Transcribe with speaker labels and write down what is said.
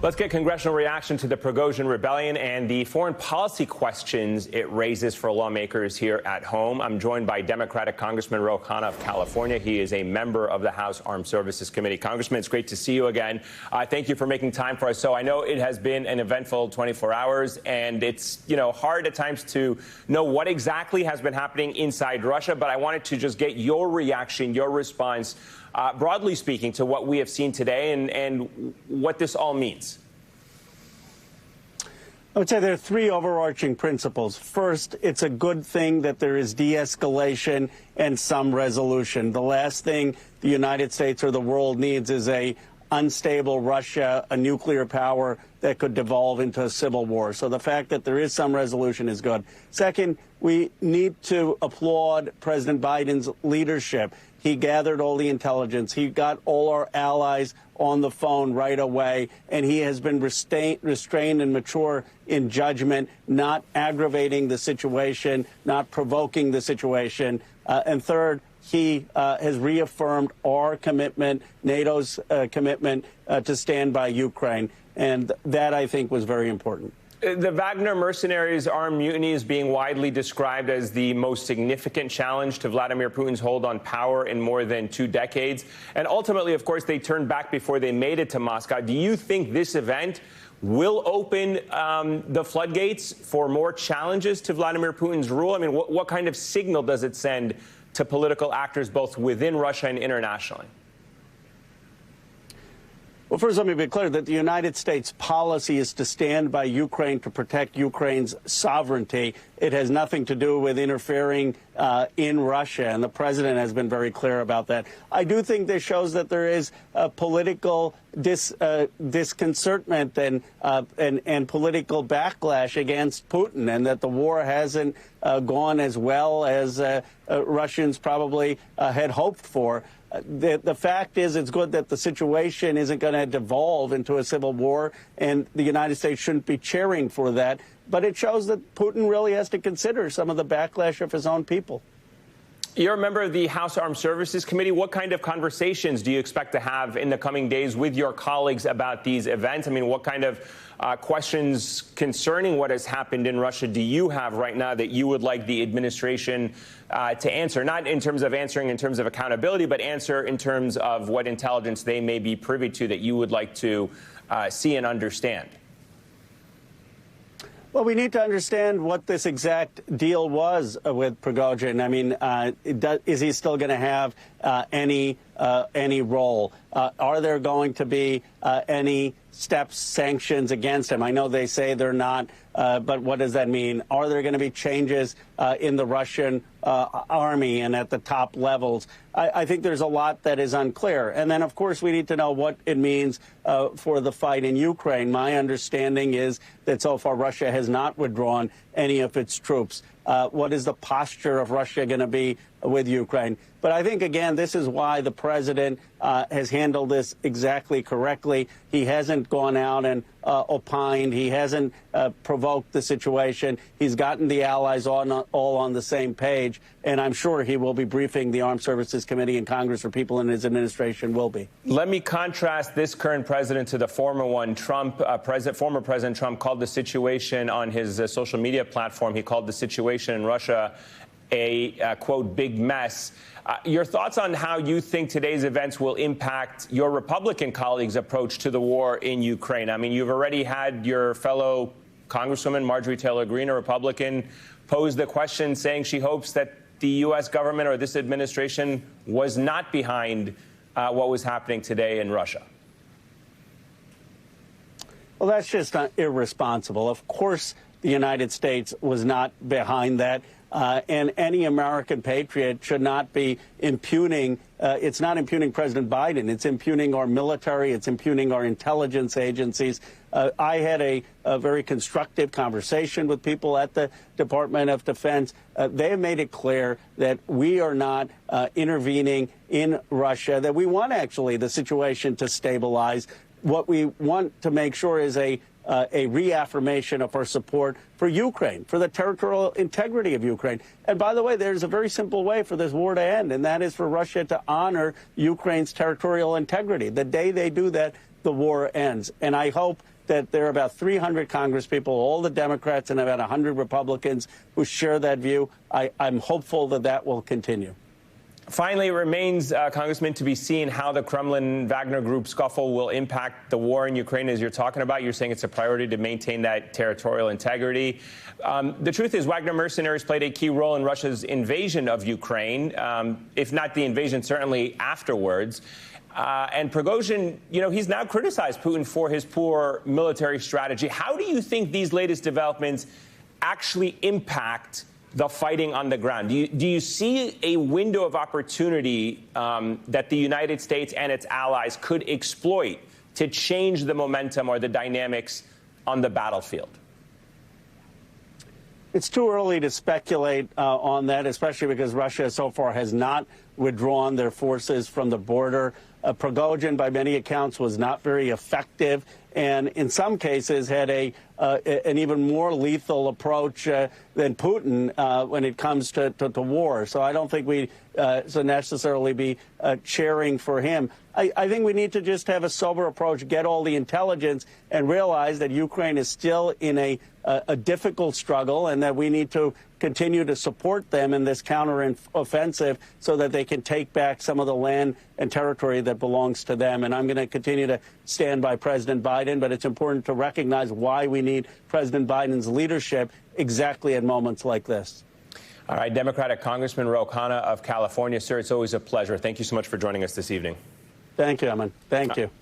Speaker 1: Let's get congressional reaction to the Prigozhin rebellion and the foreign policy questions it raises for lawmakers here at home. I'm joined by Democratic Congressman Khanna of California. He is a member of the House Armed Services Committee. Congressman, it's great to see you again. Thank you for making time for us. So I know it has been an eventful 24 hours, and it's, hard at times to know what exactly has been happening inside Russia. But I wanted to just get your reaction, your response, broadly speaking, to what we have seen today and what this all means.
Speaker 2: I would say there are three overarching principles. First, it's a good thing that there is de-escalation and some resolution. The last thing the United States or the world needs is a unstable Russia, a nuclear power that could devolve into a civil war. So the fact that there is some resolution is good. Second, we need to applaud President Biden's leadership. He gathered all the intelligence. He got all our allies on the phone right away, and he has been restrained and mature in judgment, not aggravating the situation, not provoking the situation. And third, he has reaffirmed our commitment, NATO's commitment to stand by Ukraine. And that, I think, was very important.
Speaker 1: The Wagner mercenaries' armed mutiny is being widely described as the most significant challenge to Vladimir Putin's hold on power in more than 2 decades. And ultimately, of course, they turned back before they made it to Moscow. Do you think this event will open the floodgates for more challenges to Vladimir Putin's rule? I mean, what kind of signal does it send to political actors both within Russia and internationally?
Speaker 2: Well, first, let me be clear that the United States policy is to stand by Ukraine to protect Ukraine's sovereignty. It has nothing to do with interfering in Russia, and the president has been very clear about that. I do think this shows that there is political disconcertment and political backlash against Putin, and that the war hasn't gone as well as Russians probably had hoped for. The fact is, it's good that the situation isn't going to devolve into a civil war, and the United States shouldn't be cheering for that. But it shows that Putin really has to consider some of the backlash of his own people.
Speaker 1: You're a member of the House Armed Services Committee. What kind of conversations do you expect to have in the coming days with your colleagues about these events? I mean, what kind of questions concerning what has happened in Russia do you have right now that you would like the administration to answer? Not in terms of answering in terms of accountability, but answer in terms of what intelligence they may be privy to that you would like to see and understand.
Speaker 2: Well, we need to understand what this exact deal was with Prigozhin. I mean, is he still going to have any role? Are there going to be any steps, sanctions against him? I know they say they're not, but what does that mean? Are there going to be changes in the Russian army and at the top levels? I think there's a lot that is unclear. And then, of course, we need to know what it means for the fight in Ukraine. My understanding is that so far Russia has not withdrawn any of its troops. What is the posture of Russia going to be with Ukraine? But I think, again, this is why the president has handled this exactly correctly. He hasn't gone out and opined. He hasn't provoked the situation. He's gotten the allies all on the same page. And I'm sure he will be briefing the Armed Services Committee in Congress, or people in his administration will be.
Speaker 1: Let me contrast this current president to the former one. Former President Trump called the situation on his social media platform, he called the situation in Russia a, quote, big mess. Your thoughts on how you think today's events will impact your Republican colleagues' approach to the war in Ukraine? I mean, you've already had your fellow Congresswoman Marjorie Taylor Greene, a Republican, pose the question saying she hopes that the U.S. government or this administration was not behind what was happening today in Russia.
Speaker 2: Well, that's just irresponsible. Of course, the United States was not behind that. And any American patriot should not be impugning. It's not impugning President Biden. It's impugning our military. It's impugning our intelligence agencies. I had a very constructive conversation with people at the Department of Defense. They have made it clear that we are not intervening in Russia, that we want actually the situation to stabilize. What we want to make sure is a reaffirmation of our support for Ukraine, for the territorial integrity of Ukraine. And by the way, there's a very simple way for this war to end, and that is for Russia to honor Ukraine's territorial integrity. The day they do that, the war ends. And I hope that there are about 300 congresspeople, all the Democrats and about 100 Republicans who share that view. I'm hopeful that that will continue.
Speaker 1: Finally, it remains, Congressman, to be seen how the Kremlin-Wagner Group scuffle will impact the war in Ukraine, as you're talking about. You're saying it's a priority to maintain that territorial integrity. The truth is, Wagner mercenaries played a key role in Russia's invasion of Ukraine, if not the invasion, certainly afterwards. And Prigozhin, he's now criticized Putin for his poor military strategy. How do you think these latest developments actually impact the fighting on the ground? Do you see a window of opportunity that the United States and its allies could exploit to change the momentum or the dynamics on the battlefield?
Speaker 2: It's too early to speculate on that, especially because Russia so far has not withdrawn their forces from the border. Prigozhin, by many accounts, was not very effective and in some cases had an even more lethal approach than Putin when it comes to war. So I don't think we should necessarily be cheering for him. I think we need to just have a sober approach, get all the intelligence, and realize that Ukraine is still in a difficult struggle and that we need to continue to support them in this counteroffensive so that they can take back some of the land and territory that belongs to them. And I'm going to continue to stand by President Biden, but it's important to recognize why we need President Biden's leadership exactly at moments like this.
Speaker 1: All right, Democratic Congressman Khanna of California. Sir, it's always a pleasure. Thank you so much for joining us this evening.
Speaker 2: Thank you, Ayman. Thank you.